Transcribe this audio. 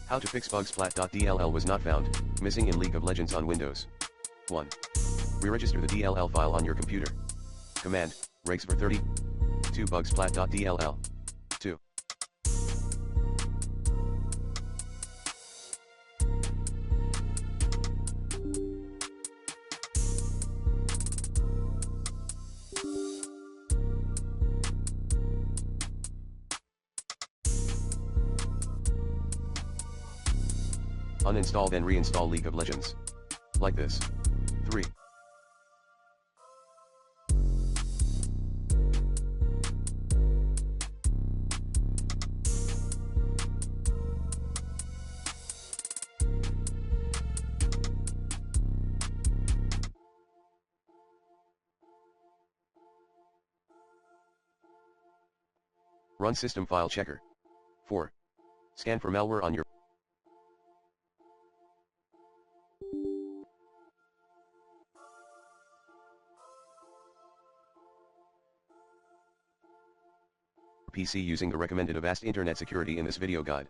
How to fix BUGSPLAT.DLL was not found, missing in League of Legends on Windows. 1. Re-register the DLL file on your computer. Command, regsver30. 2. BUGSPLAT.DLL. 2. Uninstall then reinstall League of Legends. Like this. 3. Run system file checker. 4. Scan for malware on your PC using the recommended Avast Internet security in this video guide.